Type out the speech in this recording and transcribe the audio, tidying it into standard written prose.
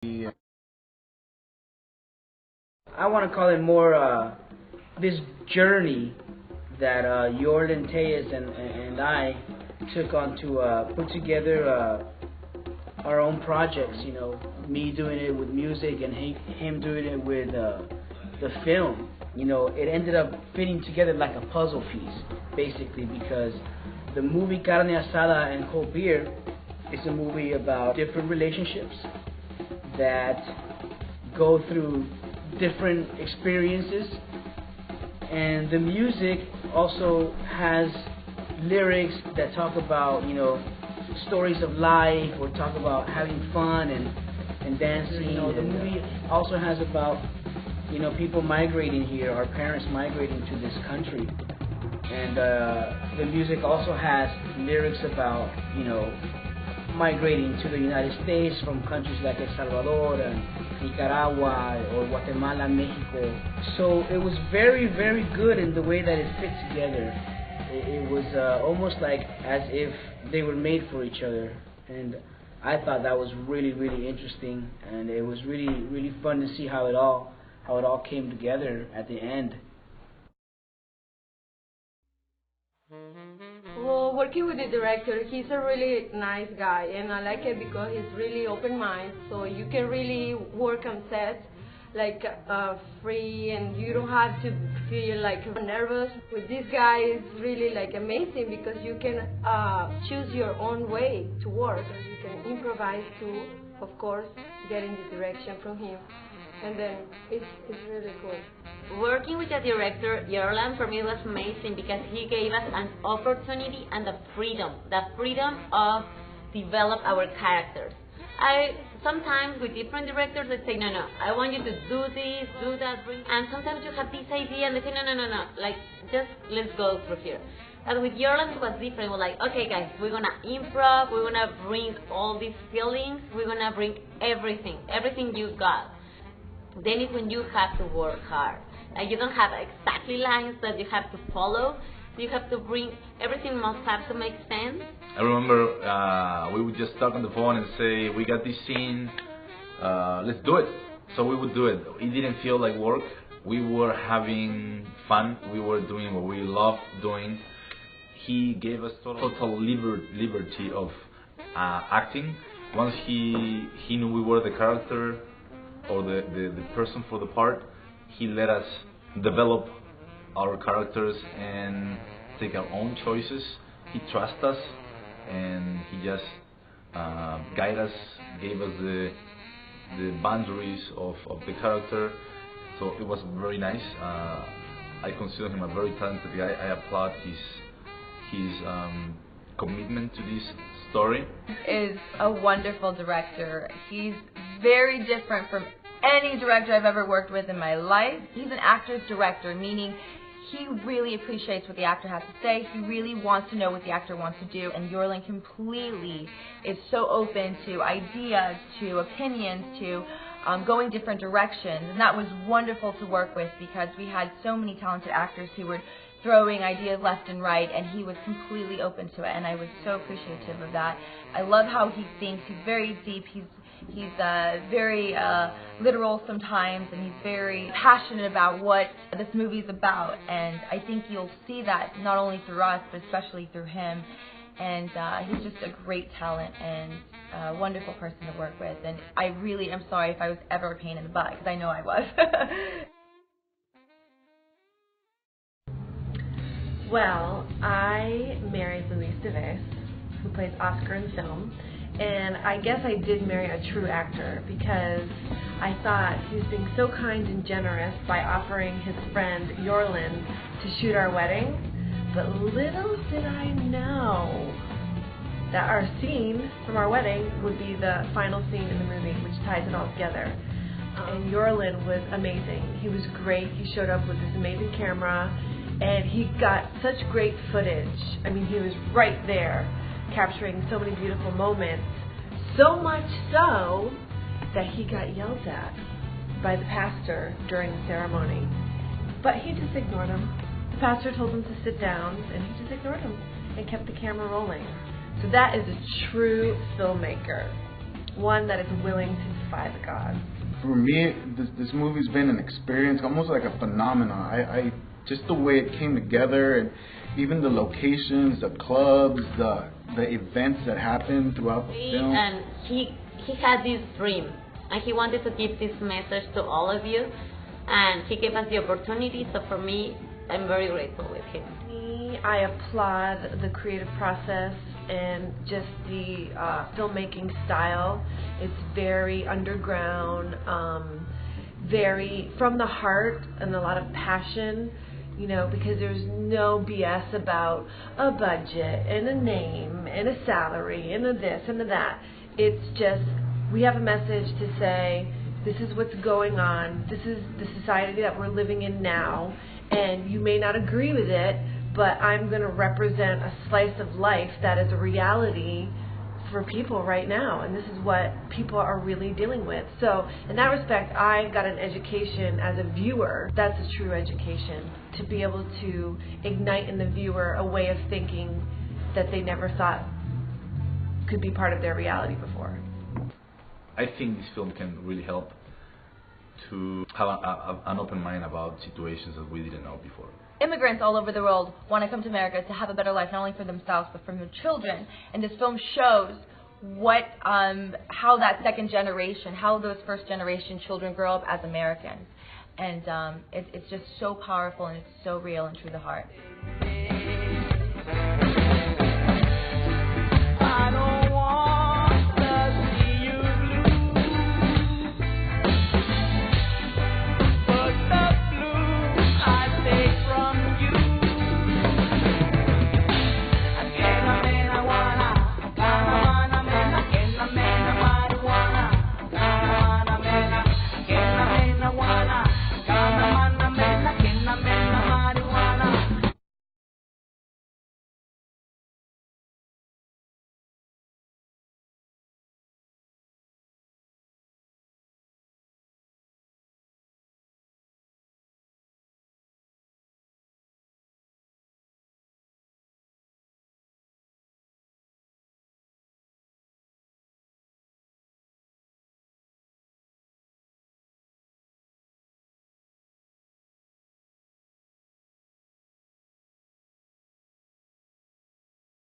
I want to call it more this journey that Yorlan Tejas and I took on to put together our own projects. You know, me doing it with music and him doing it with the film. You know, it ended up fitting together like a puzzle piece, basically, because the movie Carne Asada and Cold Beer is a movie about different relationships that go through different experiences, and the music also has lyrics that talk about, you know, stories of life, or talk about having fun and dancing. You know, the movie also has about, you know, people migrating here, our parents migrating to this country, and the music also has lyrics about, you know, migrating to the United States from countries like El Salvador and Nicaragua or Guatemala, Mexico. So it was very, very good in the way that it fit together. It was almost like as if they were made for each other, and I thought that was really, really interesting, and it was really, really fun to see how it all came together at the end. Well, working with the director, he's a really nice guy, and I like it because he's really open-minded, so you can really work on set like free, and you don't have to feel like nervous. With this guy, it's really like amazing because you can choose your own way to work. You can improvise too, of course, getting the direction from him, and then it's really cool. Working with the director, Yorlan, for me was amazing because he gave us an opportunity and the freedom of develop our characters. Sometimes with different directors, they say, no, I want you to do this, do that, and sometimes you have this idea and they say, no, like, just let's go through here. And with Yorlan it was different. We're like, okay guys, we're gonna improv, we're gonna bring all these feelings, we're gonna bring everything you got. Then it's when you have to work hard. You don't have exactly lines that you have to follow. You have to bring, everything must have to make sense. I remember we would just talk on the phone and say, we got this scene, let's do it. So we would do it. It didn't feel like work. We were having fun. We were doing what we loved doing. He gave us total liberty of acting. Once he knew we were the character or the person for the part, he let us develop our characters and take our own choices. He trusts us, and he just guided us, gave us the boundaries of the character. So it was very nice. I consider him a very talented guy. I applaud his commitment to this story. Is a wonderful director. He's very different from any director I've ever worked with in my life. He's an actor's director, meaning he really appreciates what the actor has to say. He really wants to know what the actor wants to do, and Yorlan completely is so open to ideas, to opinions, to going different directions, and that was wonderful to work with because we had so many talented actors who were throwing ideas left and right, and he was completely open to it, and I was so appreciative of that. I love how he thinks. He's very deep. He's very literal sometimes, and he's very passionate about what this movie's about, and I think you'll see that not only through us, but especially through him, and he's just a great talent and a wonderful person to work with, and I really am sorry if I was ever a pain in the butt, because I know I was. Well, I married Luis Deves, who plays Oscar in film, and I guess I did marry a true actor because I thought he was being so kind and generous by offering his friend Yorlan to shoot our wedding, but little did I know that our scene from our wedding would be the final scene in the movie, which ties it all together. And Yorlan was amazing. He was great. He showed up with this amazing camera, and he got such great footage. I mean, he was right there capturing so many beautiful moments, so much so that he got yelled at by the pastor during the ceremony. But he just ignored him. The pastor told him to sit down, and he just ignored him and kept the camera rolling. So that is a true filmmaker, one that is willing to defy the gods. For me, this movie's been an experience, almost like a phenomenon. I just the way it came together, and even the locations, the clubs, the events that happened throughout the film. And he had this dream, and he wanted to give this message to all of you, and he gave us the opportunity. So for me, I'm very grateful with him. I applaud the creative process and just the filmmaking style. It's very underground, very from the heart, and a lot of passion, you know, because there's no BS about a budget and a name and a salary and a this and a that. It's just, we have a message to say, this is what's going on, this is the society that we're living in now, and you may not agree with it, but I'm going to represent a slice of life that is a reality for people right now, and this is what people are really dealing with. So in that respect, I got an education as a viewer. That's a true education, to be able to ignite in the viewer a way of thinking that they never thought could be part of their reality before. I think this film can really help to have an open mind about situations that we didn't know before. Immigrants all over the world want to come to America to have a better life, not only for themselves but for their children. And this film shows how that second generation, how those first generation children grow up as Americans. And it's just so powerful, and it's so real and true to the heart.